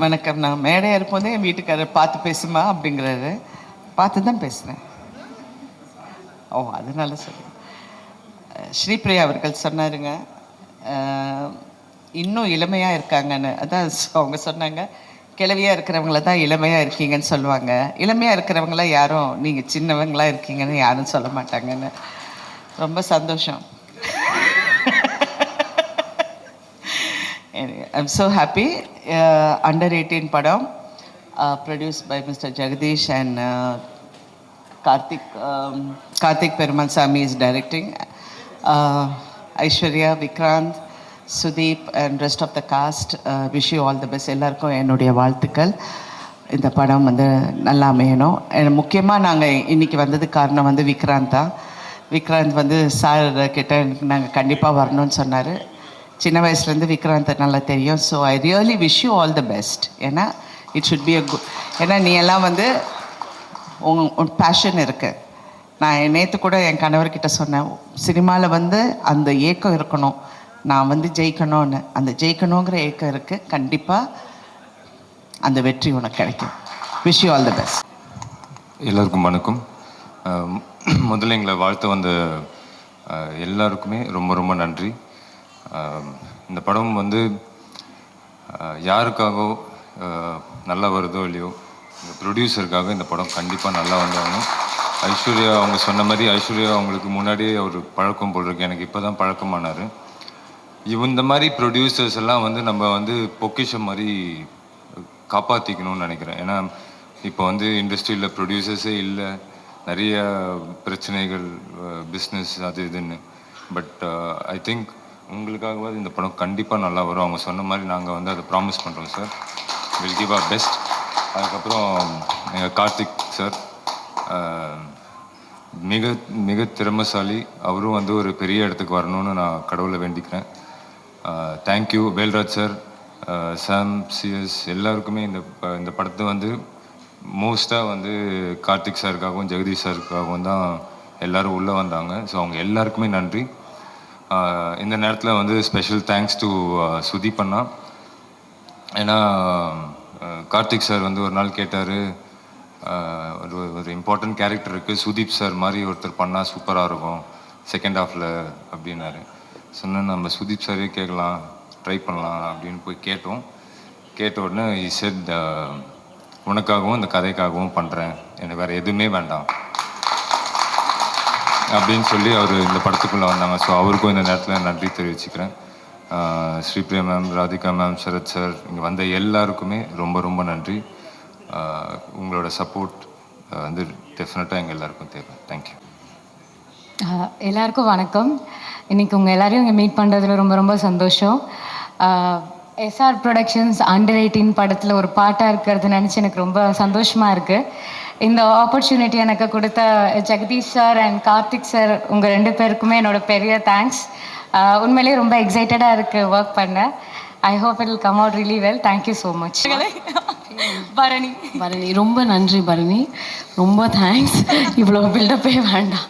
வணக்கம். நான் மேடையாக இருப்போதே என் வீட்டுக்காரர் பார்த்து பேசுமா அப்படிங்கிறாரு. பார்த்து தான் பேசுகிறேன். ஓ, அதனால சொல்லி ஸ்ரீபிரியா அவர்கள் சொன்னாருங்க, இன்னும் இளமையாக இருக்காங்கன்னு. அதான் அவங்க சொன்னாங்க, கிழவியாக இருக்கிறவங்கள தான் இளமையாக இருக்கீங்கன்னு சொல்லுவாங்க. இளமையாக இருக்கிறவங்கள யாரும் நீங்கள் சின்னவங்களாக இருக்கீங்கன்னு யாரும் சொல்ல மாட்டாங்கன்னு. ரொம்ப சந்தோஷம். I'm so happy. Under 18 padam, produced by Mr. Jagdish and Karthik Perumal Sami is directing. Aishwarya, Vikrant, Sudeep and rest of the cast, wish you all the best. எல்லாருக்கும் என்னுடைய வாழ்த்துக்கள். இந்த படம் வந்து நல்லா அமையணும். முக்கியமாக நாங்கள் இன்றைக்கி வந்தது காரணம் வந்து விக்ராந்த் தான். விக்ராந்த் வந்து சார் கிட்ட நாங்கள் கண்டிப்பாக வரணும்னு சொன்னார். சின்ன வயசுலேருந்து விக்ராந்த் நல்லா தெரியும். So I really wish you all the best. ஏன்னா it should be a good, ஏன்னா நீ எல்லாம் வந்து உன் பேஷன் இருக்குது. நான் நேற்று கூட என் கணவர்கிட்ட சொன்னேன், சினிமாவில் வந்து அந்த ஏக்கம் இருக்கணும், நான் வந்து ஜெயிக்கணும்னு. அந்த ஜெயிக்கணுங்கிற ஏக்கம் இருக்குது. கண்டிப்பாக அந்த வெற்றி உனக்கு கிடைக்கும். Wish you all the best. எல்லோருக்கும் வணக்கம். முதல்ல எங்களை வாழ்த்து வந்த எல்லாருக்குமே ரொம்ப ரொம்ப நன்றி. இந்த படம் வந்து யாருக்காகவோ நல்லா வருதோ இல்லையோ, இந்த ப்ரொடியூசருக்காக இந்த படம் கண்டிப்பாக நல்லா வந்தாகணும். ஐஸ்வர்யா அவங்க சொன்ன மாதிரி, ஐஸ்வர்யா அவங்களுக்கு முன்னாடியே ஒரு பழக்கம் போல் இருக்கு, எனக்கு இப்போ தான் பழக்கமானார். இந்த மாதிரி ப்ரொடியூசர்ஸ் எல்லாம் வந்து நம்ம வந்து பொக்கிஷம் மாதிரி காப்பாற்றிக்கணும்னு நினைக்கிறேன். ஏன்னா இப்போ வந்து இண்டஸ்ட்ரியில் ப்ரொடியூசர்ஸே இல்லை, நிறைய பிரச்சனைகள், பிஸ்னஸ் அது இதுன்னு. பட் ஐ திங்க் உங்களுக்காகவாது இந்த படம் கண்டிப்பாக நல்லா வரும். அவங்க சொன்ன மாதிரி நாங்கள் வந்து அதை ப்ராமிஸ் பண்ணுறோம் sir. Will give our best. அதுக்கப்புறம் எங்கள் கார்த்திக் சார் மிக மிக திறமைசாலி. அவரும் வந்து ஒரு பெரிய இடத்துக்கு வரணும்னு நான் கடவுளை வேண்டிக்கிறேன். தேங்க்யூ வேல்ராஜ் சார், சாம், சிஎஸ் எல்லாருக்குமே. இந்த படத்தை வந்து மோஸ்ட்டாக வந்து கார்த்திக் சாருக்காகவும் ஜெகதீஷ் சாருக்காகவும் தான் எல்லோரும் உள்ளே வந்தாங்க. ஸோ அவங்க எல்லாருக்குமே நன்றி. இந்த நேரத்தில் வந்து ஸ்பெஷல் தேங்க்ஸ் டு சுதீப் அண்ணா. ஏன்னா கார்த்திக் சார் வந்து ஒரு நாள் கேட்டார், ஒரு இம்பார்ட்டண்ட் கேரக்டர் இருக்குது, சுதீப் சார் மாதிரி ஒருத்தர் பண்ணால் சூப்பராக இருக்கும் செகண்ட் ஹாஃபில் அப்படின்னாரு. சொன்னேன், நம்ம சுதீப் சாரே கேட்கலாம், ட்ரை பண்ணலாம் அப்படின்னு போய் கேட்ட உடனே he said, உனக்காகவும் இந்த கதைக்காகவும் பண்ணுறேன், எனக்கு வேறு எதுவுமே வேண்டாம் அப்படின்னு சொல்லி அவர் இந்த படத்துக்குள்ளே வந்தாங்க. ஸோ அவருக்கும் இந்த நேரத்தில் நன்றி தெரிவிச்சுக்கிறேன். Sripriya ma'am, Radhika ma'am, Sarath sir, இங்கே வந்த எல்லாருக்குமே ரொம்ப ரொம்ப நன்றி. உங்களோட சப்போர்ட் வந்து டெஃபினட்டாக எங்கள் எல்லாருக்கும் தேவை. தேங்க்யூ. எல்லாருக்கும் வணக்கம். இன்றைக்கி உங்கள் எல்லோரையும் இங்கே மீட் பண்ணுறதுல ரொம்ப ரொம்ப சந்தோஷம். எஸ்ஆர் ப்ரொடக்ஷன்ஸ் அண்டர் 18 படத்தில் ஒரு பாட்டாக இருக்கிறது நினச்சி எனக்கு ரொம்ப சந்தோஷமாக இருக்குது. இந்த ஆப்பர்ச்சுனிட்டி எனக்கு கொடுத்த Jagadish sir and Karthik sir, உங்கள் 2 பேருக்குமே என்னோட பெரிய தேங்க்ஸ். உண்மையிலேயே ரொம்ப எக்ஸைட்டடாக இருக்குது ஒர்க் பண்ண. I hope it will come out really well. Thank you so much. Bharani ரொம்ப நன்றி. பரணி ரொம்ப தேங்க்ஸ். இவ்வளோ பில்டப்பே வேண்டாம்.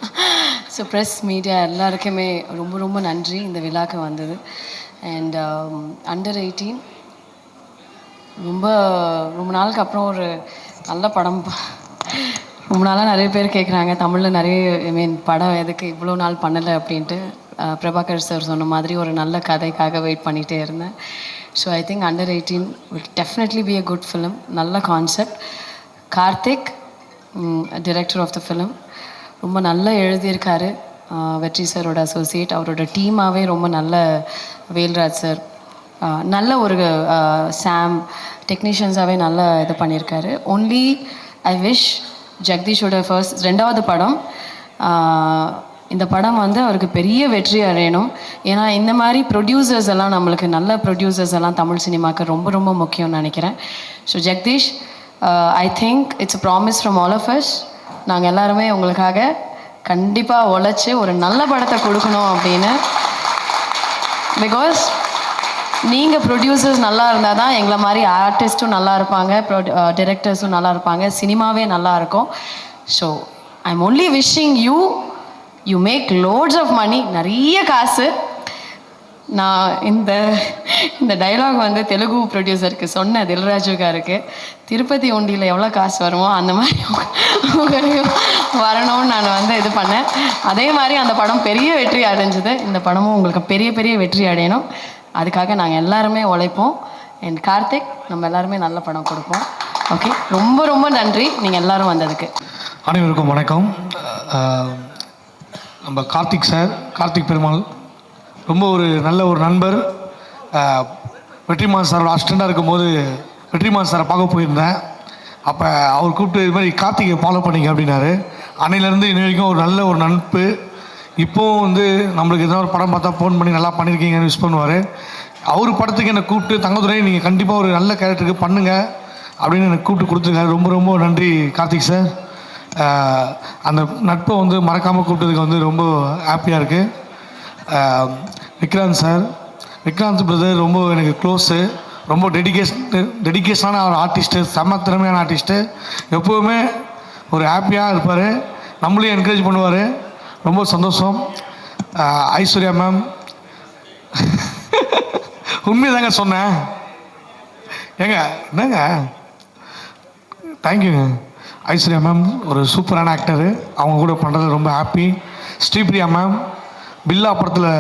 ஸோ ப்ரெஸ் மீடியா எல்லாருக்குமே ரொம்ப ரொம்ப நன்றி இந்த விழாக்கு வந்தது. அண்ட் அண்டர் 18 ரொம்ப ரொம்ப நாளுக்கு அப்புறம் ஒரு நல்ல படம். ரொம்ப நாளாக நிறைய பேர் கேட்குறாங்க, தமிழில் நிறைய படம் எதுக்கு இவ்வளோ நாள் பண்ணலை அப்படின்ட்டு. பிரபாகர் சார் சொன்ன மாதிரி ஒரு நல்ல கதைக்காக வெயிட் பண்ணிகிட்டே இருந்தேன். So I think under 18 will definitely be a good film. நல்ல concept. Karthik director of the film ரொம்ப நல்லா எழுதியிருக்காரு. வெற்றி சாரோட அசோசியேட், அவரோட டீமாகவே ரொம்ப நல்ல. வேல்ராஜ் சார் நல்ல ஒரு சாம் டெக்னீஷியன்ஸாகவே நல்லா இது பண்ணியிருக்காரு. ஒன்லி ஐ விஷ் ஜெகதீஷோட ரெண்டாவது படம், இந்த படம் வந்து அவருக்கு பெரிய வெற்றி அடையணும். ஏன்னா இந்த மாதிரி ப்ரொடியூசர்ஸ் எல்லாம், நம்மளுக்கு நல்ல ப்ரொடியூசர்ஸ் எல்லாம் தமிழ் சினிமாவுக்கு ரொம்ப ரொம்ப முக்கியம்னு நினைக்கிறேன். So Jagadish, I think it's a promise from all of us. நாங்கள் எல்லாருமே உங்களுக்காக கண்டிப்பாக உழைச்சி ஒரு நல்ல படத்தை கொடுக்கணும் அப்படின்னு. பிகாஸ் நீங்கள் ப்ரொடியூசர்ஸ் நல்லா இருந்தால் தான் எங்களை மாதிரி ஆர்டிஸ்ட்டும் நல்லா இருப்பாங்க, டிரெக்டர்ஸும் நல்லா இருப்பாங்க, சினிமாவே நல்லா இருக்கும். So I am only wishing you make lots of money, நிறைய காசு. நான் இந்த டைலாக் வந்து தெலுங்கு ப்ரொடியூசருக்கு சொன்ன தில்ராஜுக்காருக்கு திருப்பதி உண்டியில் எவ்வளோ காசு வருமோ அந்த மாதிரி உங்களையும் வரணும்னு நான் வந்து இது பண்ணேன். அதே மாதிரி அந்த படம் பெரிய வெற்றி அடைஞ்சுது. இந்த படமும் உங்களுக்கு பெரிய பெரிய வெற்றி அடையணும். அதுக்காக நாங்கள் எல்லாருமே உழைப்போம். அண்ட் கார்த்திக், நம்ம எல்லாருமே நல்ல படம் கொடுப்போம். ஓகே, ரொம்ப ரொம்ப நன்றி நீங்கள் எல்லாரும் வந்ததுக்கு. அனைவருக்கும் வணக்கம். நம்ம கார்த்திக் பெருமாள் ரொம்ப நல்ல ஒரு நண்பர். வெற்றிமாறன் சாரோட அசிஸ்டண்டாக இருக்கும்போது வெற்றிமாறன் சாரை பார்க்க போயிருந்தேன். அப்போ அவர் கூப்பிட்டு இது மாதிரி கார்த்திகை ஃபாலோ பண்ணிங்க அப்படின்னாரு. அன்னையிலேருந்து இன்ன வரைக்கும் ஒரு நல்ல ஒரு நட்பு. இப்போவும் வந்து நம்மளுக்கு எதனா ஒரு படம் பார்த்தா ஃபோன் பண்ணி நல்லா பண்ணியிருக்கீங்கன்னு விஷ் பண்ணுவார். அவர் படத்துக்கு என்னை கூப்பிட்டு தங்கதுரை நீங்கள் கண்டிப்பாக ஒரு நல்ல கேரக்டருக்கு பண்ணுங்கள் அப்படின்னு எனக்கு கூப்பிட்டு கொடுத்துருக்காரு. ரொம்ப ரொம்ப நன்றி கார்த்திக் சார். அந்த நட்பை வந்து மறக்காமல் கூப்பிட்டதுக்கு வந்து ரொம்ப ஹாப்பியாக இருக்குது. விக்ராந்த் பிரதர் ரொம்ப எனக்கு க்ளோஸு. ரொம்ப டெடிகேஷனான ஒரு ஆர்டிஸ்ட்டு, செம்ம திறமையான ஆர்டிஸ்ட்டு. எப்போவுமே ஒரு ஹாப்பியாக இருப்பார், நம்மளையும் என்கரேஜ் பண்ணுவார். ரொம்ப சந்தோஷம். ஐஸ்வர்யா மேம் உண்மைதாங்க சொன்னேன். என்னங்க தேங்க்யூங்க. ஐஸ்வர்யா மேம் ஒரு சூப்பரான ஆக்டரு, அவங்க கூட பண்ணுறது ரொம்ப ஹாப்பி. ஸ்ரீபிரியா மேம் பில்லா படத்தில்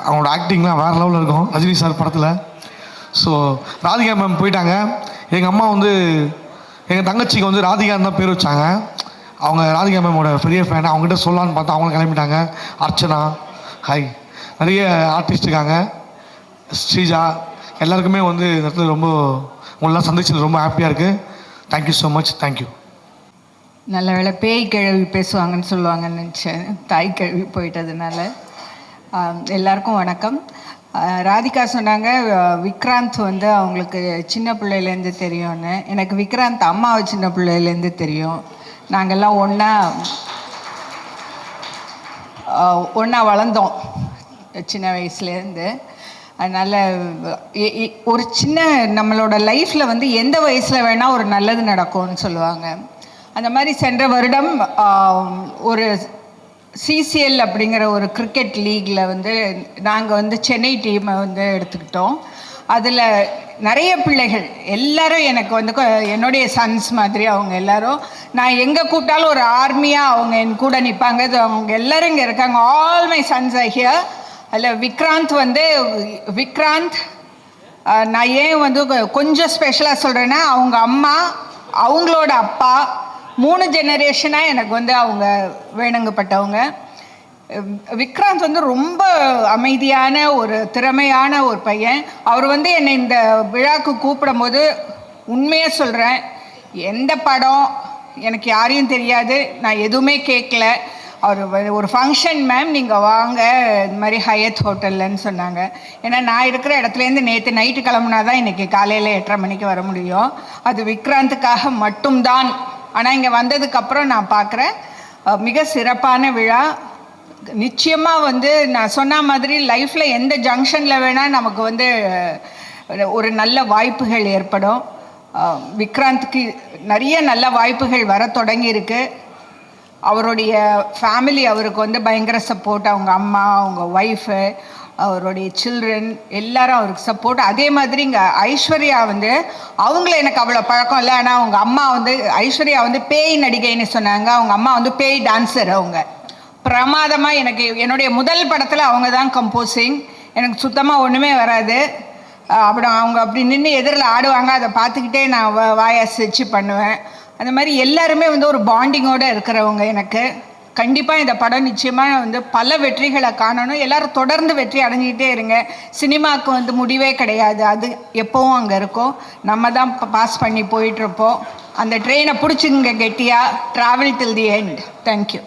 அவங்களோட ஆக்டிங்லாம் வேறு லெவலில் இருக்கும், ரஜினி சார் படத்தில். ஸோ ராதிகா மேம் போயிட்டாங்க. எங்கள் அம்மா வந்து எங்கள் தங்கச்சிக்கு வந்து ராதிகான்னு தான் பேர் வச்சாங்க. அவங்க ராதிகா மேமோட பெரிய ஃபேன். அவங்ககிட்ட சொல்லலான்னு பார்த்தா அவங்களும் கிளம்பிட்டாங்க. அர்ச்சனா, ஹாய், நிறைய ஆர்டிஸ்ட் இருக்காங்க, ஸ்ரீஜா, எல்லாருக்குமே வந்து இந்த இடத்துல ரொம்ப உங்களெலாம் சந்திச்சது ரொம்ப ஹாப்பியாக இருக்குது. Thank you so much. தேங்க்யூ. நல்ல வேளை பேய் கிழவி பேசுவாங்கன்னு சொல்லுவாங்கன்னு நினச்சேன், தாய் கிழவி போயிட்டதுனால. எல்லாருக்கும் வணக்கம். ராதிகா சொன்னாங்க விக்ராந்த் வந்து அவங்களுக்கு சின்ன பிள்ளையிலேருந்து தெரியும்னு. எனக்கு விக்ராந்த் அம்மாவை சின்ன பிள்ளையிலேருந்து தெரியும். நாங்கள்லாம் ஒன்றா வளர்ந்தோம் சின்ன வயசுலேருந்து. அதனால் ஒரு சின்ன நம்மளோட லைஃப்பில் வந்து எந்த வயசில் வேணால் ஒரு நல்லது நடக்கும்னு சொல்லுவாங்க. அந்த மாதிரி சென்ற வருடம் ஒரு சிசிஎல் அப்படிங்கிற ஒரு கிரிக்கெட் லீகில் வந்து நாங்கள் வந்து சென்னை டீமை வந்து எடுத்துக்கிட்டோம். அதில் நிறைய பிள்ளைகள் எல்லாரும் எனக்கு வந்து என்னுடைய சன்ஸ் மாதிரி. அவங்க எல்லாரும் நான் எங்கே கூப்பிட்டாலும் ஒரு ஆர்மியாக அவங்க என் கூட நிற்பாங்க. அவங்க எல்லோரும் இங்கே இருக்காங்க. All my sons are here. அதில் விக்ராந்த் நான் ஏன் வந்து கொஞ்சம் ஸ்பெஷலாக சொல்கிறேன்னா, அவங்க அம்மா, அவங்களோட அப்பா, 3 ஜெனரேஷனாக எனக்கு வந்து அவங்க வேணுங்கப்பட்டவங்க. விக்ராந்த் வந்து ரொம்ப அமைதியான ஒரு திறமையான ஒரு பையன். அவர் வந்து என்னை இந்த விழாவுக்கு கூப்பிடும் போது உண்மையாக சொல்கிறேன், எந்த படம் எனக்கு யாரையும் தெரியாது, நான் எதுவுமே கேட்கல. அவர் ஒரு ஃபங்க்ஷன் மேம் நீங்கள் வாங்க இந்த மாதிரி ஹயத் ஹோட்டல்லன்னு சொன்னாங்க. ஏன்னா நான் இருக்கிற இடத்துலேருந்து நேற்று நைட்டு கிளம்புனா தான் இன்றைக்கி காலையில் 8:30 மணிக்கு வர முடியும். அது விக்ராந்துக்காக மட்டும்தான். ஆனால் இங்கே வந்ததுக்கப்புறம் நான் பார்க்குறேன் மிக சிறப்பான விழா. நிச்சயமாக வந்து நான் சொன்ன மாதிரி லைஃப்பில் எந்த ஜங்ஷனில் வேணால் நமக்கு வந்து ஒரு நல்ல வாய்ப்புகள் ஏற்படும். விக்ராந்துக்கு நிறைய நல்ல வாய்ப்புகள் வர தொடங்கியிருக்கு. அவருடைய ஃபேமிலி அவருக்கு வந்து பயங்கர சப்போர்ட். அவங்க அம்மா, அவங்க ஒய்ஃபு, அவருடைய சில்ட்ரன் எல்லாரும் அவருக்கு சப்போர்ட். அதே மாதிரி இங்கே ஐஸ்வர்யா வந்து அவங்கள எனக்கு அவ்வளோ பழக்கம் இல்லை. ஆனால் அவங்க அம்மா வந்து ஐஸ்வர்யா வந்து பேய் நடிகைன்னு சொன்னாங்க. அவங்க அம்மா வந்து பேய் டான்ஸர். அவங்க பிரமாதமாக எனக்கு என்னுடைய முதல் படத்தில் அவங்க தான் கம்போசிங். எனக்கு சுத்தமாக ஒன்றுமே வராது. அவங்க அப்படி நின்று எதிரில் ஆடுவாங்க, அதை பார்த்துக்கிட்டே நான் வாயாசிச்சு பண்ணுவேன். அந்த மாதிரி எல்லாருமே வந்து ஒரு பாண்டிங்கோடு இருக்கிறவங்க. எனக்கு கண்டிப்பாக இந்த படம் நிச்சயமாக வந்து பல வெற்றிகளை காணணும். எல்லோரும் தொடர்ந்து வெற்றி அடைஞ்சிக்கிட்டே இருங்க. சினிமாவுக்கு வந்து முடிவே கிடையாது, அது எப்போவும் அங்கே இருக்கும். நம்ம தான் பாஸ் பண்ணி போயிட்டுருப்போம். அந்த ட்ரெயினை பிடிச்சிங்க கெட்டியாக. Travel till the end. Thank you.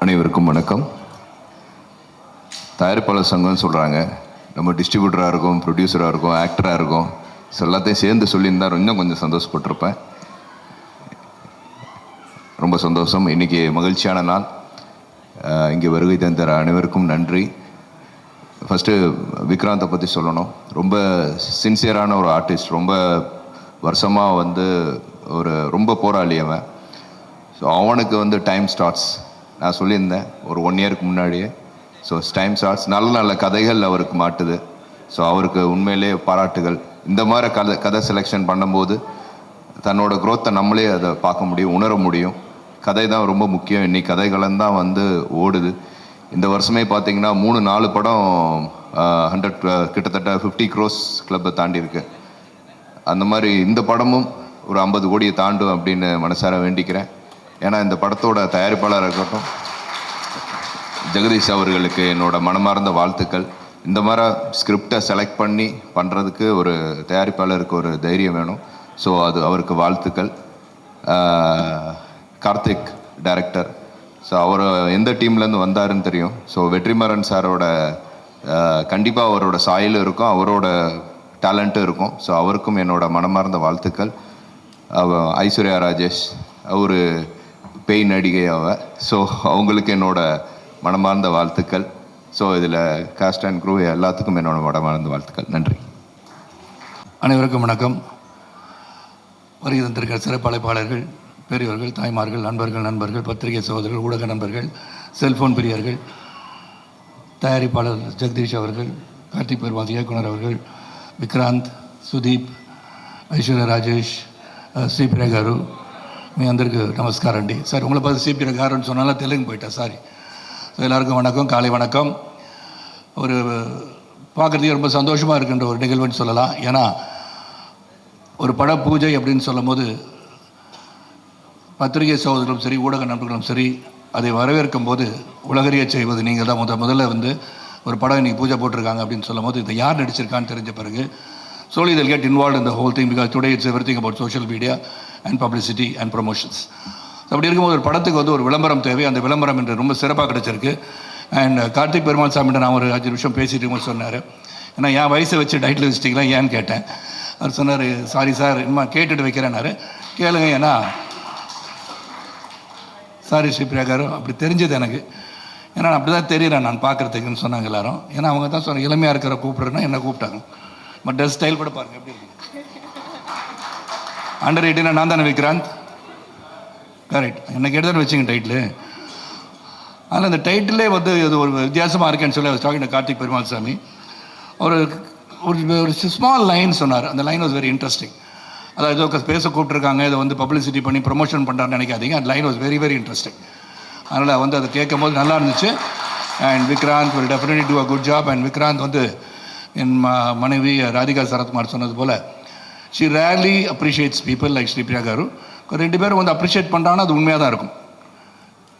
அனைவருக்கும் வணக்கம். தயாரிப்பாளர் சங்கம்னு சொல்கிறாங்க. நம்ம டிஸ்ட்ரிபியூட்டராக இருக்கும், ப்ரொடியூசராக இருக்கும், ஆக்டராக இருக்கும். ஸோ எல்லாத்தையும் சேர்ந்து சொல்லியிருந்தால் இன்னும் கொஞ்சம் சந்தோஷப்பட்டிருப்பேன். ரொம்ப சந்தோஷம். இன்றைக்கி மகிழ்ச்சியான நாள். இங்கே வருகை தந்த அனைவருக்கும் நன்றி. ஃபஸ்ட்டு விக்ராந்தை பற்றி சொல்லணும். ரொம்ப சின்சியரான ஒரு ஆர்டிஸ்ட். ரொம்ப வருஷமாக வந்து ரொம்ப போராளி அவன். ஸோ அவனுக்கு வந்து டைம் ஸ்டார்ட்ஸ் நான் சொல்லியிருந்தேன் ஒரு 1 இயருக்கு முன்னாடியே. ஸோ டைம் ஷார்ட்ஸ் நல்ல நல்ல கதைகள் அவருக்கு மாட்டுது. ஸோ அவருக்கு உண்மையிலே பாராட்டுகள். இந்த மாதிரி கதை செலெக்ஷன் பண்ணும்போது தன்னோட க்ரோத்தை நம்மளே அதை பார்க்க முடியும், உணர முடியும். கதை தான் ரொம்ப முக்கியம். இன்னைக்கு கதைகளும் தான் வந்து ஓடுது. இந்த வருஷமே பார்த்தீங்கன்னா 3-4 படம் 100 கிட்டத்தட்ட 50 crores கிளப்பை தாண்டி இருக்கு. அந்த மாதிரி இந்த படமும் ஒரு 50 கோடியை தாண்டும் அப்படின்னு மனசார வேண்டிக்கிறேன். ஏன்னா இந்த படத்தோட தயாரிப்பாளராக இருக்கட்டும் ஜெகதீஷ் அவர்களுக்கு என்னோட மனமார்ந்த வாழ்த்துக்கள். இந்த மாதிரி ஸ்கிரிப்டை செலக்ட் பண்ணி பண்ணுறதுக்கு ஒரு தயாரிப்பாளருக்கு ஒரு தைரியம் வேணும். ஸோ அது அவருக்கு வாழ்த்துக்கள். கார்த்திக் டைரக்டர், ஸோ அவர் எந்த டீம்லேருந்து வந்தாருன்னு தெரியும். ஸோ வெற்றிமாறன் சாரோட கண்டிப்பாக அவரோட சாயலும் இருக்கும், அவரோட டேலண்ட்டும் இருக்கும். ஸோ அவருக்கும் என்னோட மனமார்ந்த வாழ்த்துக்கள். ஐஸ்வர்யா ராஜேஷ் அவர் பேய் நடிகை ஸோ அவங்களுக்கு என்னோட மனமார்ந்த வாழ்த்துக்கள். ஸோ இதில் காஸ்ட் அண்ட் க்ரூ எல்லாத்துக்கும் என்னோட மனமார்ந்த வாழ்த்துக்கள். நன்றி. அனைவருக்கும் வணக்கம். வருகை தந்திருக்கிற சிறப்பு அழைப்பாளர்கள், பெரியவர்கள், தாய்மார்கள், நண்பர்கள், பத்திரிகை சகோதரர்கள், ஊடக நண்பர்கள், செல்ஃபோன் பிரியர்கள், தயாரிப்பாளர் ஜெகதீஷ் அவர்கள், கார்த்திக் பெருமாள் இயக்குனர் அவர்கள், విక్రాంత్, సుదీప్, ఐశ్వర్య రాజేష్, శ్రీప్రియ గారు, మీ అందరికీ నమస్కారం అండి. సార్ உங்களை பார்த்து శ్రీప్రియ గారు சொன்னால தெலுங்கு போயிட்டேன், சாரி. ஸோ எல்லாருக்கும் வணக்கம், காலை வணக்கம். ஒரு பார்க்குறதுக்கு ரொம்ப சந்தோஷமாக இருக்கின்ற ஒரு நிகழ்வுன்னு சொல்லலாம். ஏன்னா ஒரு பட பூஜை அப்படின்னு சொல்லும் போது பத்திரிகை சகோதரர்களும் சரி, ஊடக நண்பர்களும் சரி, அதை வரவேற்கும் போது உலகறிய செய்வது நீங்கள் தான் முதல்ல வந்து ஒரு படம் இன்றைக்கி பூஜை போட்டிருக்காங்க அப்படின்னு சொல்லும் போது இதை யார் நடிச்சிருக்கான்னு தெரிஞ்ச பிறகு slowly they'll get involved in the whole thing because today it's everything about social media and publicity and promotions. So அப்படி இருக்கும்போது ஒரு படத்துக்கு வந்து ஒரு விளம்பரம் தேவை. அந்த விளம்பரம் என்று ரொம்ப சிறப்பாக கிடச்சிருக்கு. அண்ட் கார்த்திக் பெருமாள் சாமிகிட்ட நான் ஒரு 5 நிமிஷம் பேசிட்டு இருக்கும்போது சொன்னார், ஏன்னா என் வயசை வச்சு டைட்டில் வச்சிட்டிங்களா ஏன்னு கேட்டேன். அவர் சொன்னார், சாரி சார், இன்னும் கேட்டுட்டு வைக்கிறேன்னாரு. கேளுங்க, ஏன்னா சாரி ஸ்ரீப்ரியா காரு, அப்படி தெரிஞ்சது எனக்கு. ஏன்னா அப்படி தான் தெரியுறேன் நான் பார்க்குறதுக்குன்னு சொன்னாங்க எல்லாரும். ஏன்னா அவங்க தான் சொன்னாங்க இளமையாக இருக்கிற கூப்பிட்றேன்னா என்ன கூப்பிட்டாங்க. பட் ட்ரெஸ் ஸ்டைல் கூட பாருங்கள் எப்படி இருக்கு. அண்டர் 18 நான் தானே விக்ராந்த், கரெக்ட். எனக்கு எடுத்துகிட்டு வச்சுங்க டைட்டிலு. அதில் அந்த டைட்டிலே வந்து இது ஒரு வித்தியாசமாக இருக்கேன்னு சொல்லி டாக்கிங் கார்த்திக் பெருமாள் சாமி ஒரு ஒரு ஸ்மால் லைன் சொன்னார். அந்த லைன் வாஸ் வெரி இன்ட்ரெஸ்டிங். அதாவது ஏதோ பேச கூப்பிட்ருக்காங்க, இதை வந்து பப்ளிசிட்டி பண்ணி ப்ரொமோஷன் பண்ணுறான்னு நினைக்காதீங்க. அந்த line was very very interesting. அதனால் வந்து அதை கேட்கும் போது நல்லா இருந்துச்சு. And Vikranth will definitely do a good job. And Vikranth வந்து என் மனைவி ராதிகா சரத்குமார் சொன்னது போல் she rarely appreciates people like Sripriya garu. 2 பேரும் வந்து அப்ரிஷியேட் பண்ணுறாங்கன்னா அது உண்மையாக தான் இருக்கும்.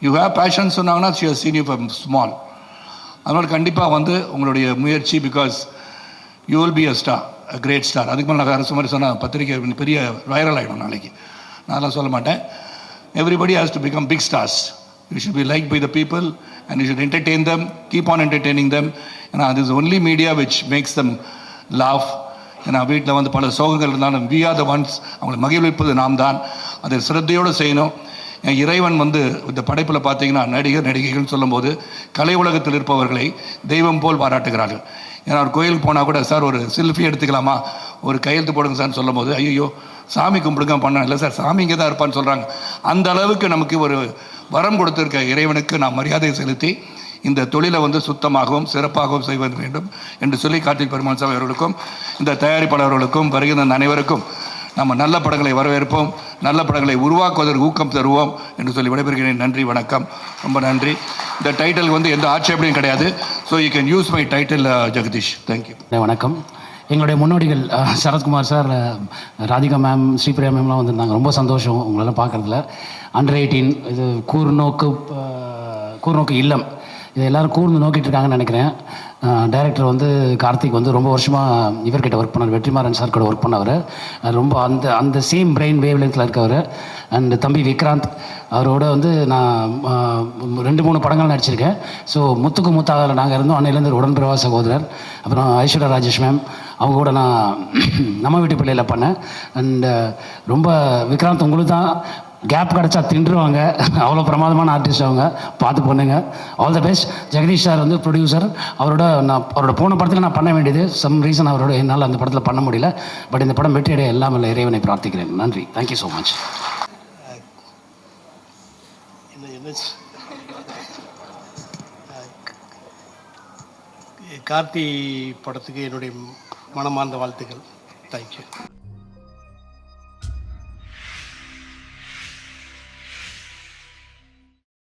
யூ ஹேவ் பேஷன் சொன்னாங்கன்னா she has seen you from small. அதனால் கண்டிப்பாக வந்து உங்களுடைய முயற்சி, because you will be a star, a great star. அதுக்கு மேலே நான் அரசு மாதிரி சொன்னால் பத்திரிக்கை பெரிய வைரல் ஆகிடும் நாளைக்கு. நான் அதெல்லாம் சொல்ல மாட்டேன். Everybody has to become big stars. You should be liked by the people and you should entertain them, keep on entertaining them. ஏன்னா this is only media which makes them laugh. ஏன்னா வீட்டில் வந்து பல சோகங்கள் இருந்தாலும் we are the ones, அவங்களை மகிழ்விப்பது நாம் தான். அதை சிரத்தையோடு செய்யணும். இறைவன் வந்து இந்த படைப்பில் பார்த்தீங்கன்னா நடிகைகள்னு சொல்லும்போது கலை உலகத்தில் இருப்பவர்களை தெய்வம் போல் பாராட்டுகிறார்கள். ஏன்னா ஒரு கோயிலுக்கு போனால் கூட சார் ஒரு செல்ஃபி எடுத்துக்கலாமா, ஒரு கையெழுத்து போடுங்க சார்னு சொல்லும் போது ஐயோ சாமி கும்பிடுங்க பண்ண இல்லை சார், சாமி இங்கே தான் இருப்பான்னு சொல்கிறாங்க. அந்த அளவுக்கு நமக்கு ஒரு வரம் கொடுத்திருக்க இறைவனுக்கு நாம் மரியாதை செலுத்தி இந்த தொழிலை வந்து சுத்தமாகவும் சிறப்பாகவும் செய்வது வேண்டும் என்று சொல்லி கார்த்திக் பெருமாள் சாமி அவர்களுக்கும் இந்த தயாரிப்பாளர்களுக்கும் வருகிற அனைவருக்கும் நம்ம நல்ல படங்களை வரவேற்போம், நல்ல படங்களை உருவாக்குவதற்கு ஊக்கம் தருவோம் என்று சொல்லி விடைபெறுகிறேன். நன்றி, வணக்கம், ரொம்ப நன்றி. இந்த டைட்டில் வந்து எந்த ஆட்சேபனையும் கிடையாது. So you can use my title Jagadish. Thank you. வணக்கம். எங்களுடைய முன்னோடிகள் சரத்குமார் சார், ராதிகா மேம், ஸ்ரீப்ரியா மேம்லாம் வந்திருந்தாங்க. ரொம்ப சந்தோஷம் உங்களெல்லாம் பார்க்குறதுல. அண்டர் 18 இது கூர்நோக்கு இல்லம், இது எல்லோரும் கூர்ந்து நோக்கிட்டு இருக்காங்கன்னு நினைக்கிறேன். டைரக்டர் வந்து கார்த்திக் வந்து ரொம்ப வருஷமாக இவர்கிட்ட ஒர்க் பண்ணார், வெற்றிமாறன் சார் கூட ஒர்க் பண்ணவர். ரொம்ப அந்த சேம் பிரெயின் வேவ் லென்த்தில் இருக்கவர். அண்ட் தம்பி விக்ராந்த் அவரோட வந்து நான் 2-3 படங்கள் நடிச்சிருக்கேன். ஸோ முத்துக்கு முத்தாக நாங்கள் இருந்தோம், அன்னையிலேருந்து உடன்பிறவா சகோதரர். அப்புறம் ஐஸ்வர்யா ராஜேஷ் மேம், அவங்க கூட நான் நம்ம வீட்டு பிள்ளையில் பண்ணேன். அண்டு ரொம்ப விக்ராந்த் உங்களுக்கு தான் கேப் கிடச்சா தின்றுவாங்க, அவ்வளோ பிரமாதமான ஆர்டிஸ்ட் அவங்க, பார்த்து பண்ணுங்க. All the best. Jagadish sir வந்து ப்ரொடியூசர். அவரோட போன படத்தில் நான் பண்ண வேண்டியது சம் ரீசன் அவரோட என்னால் அந்த படத்தில் பண்ண முடியல. பட் இந்த படம் வெற்றியடைய எல்லாம் இல்லை இறைவனை பிரார்த்திக்கிறேன். நன்றி, தேங்க்யூ ஸோ மச். கார்த்தி படத்துக்கு என்னுடைய மனமார்ந்த வாழ்த்துக்கள். தேங்க்யூ.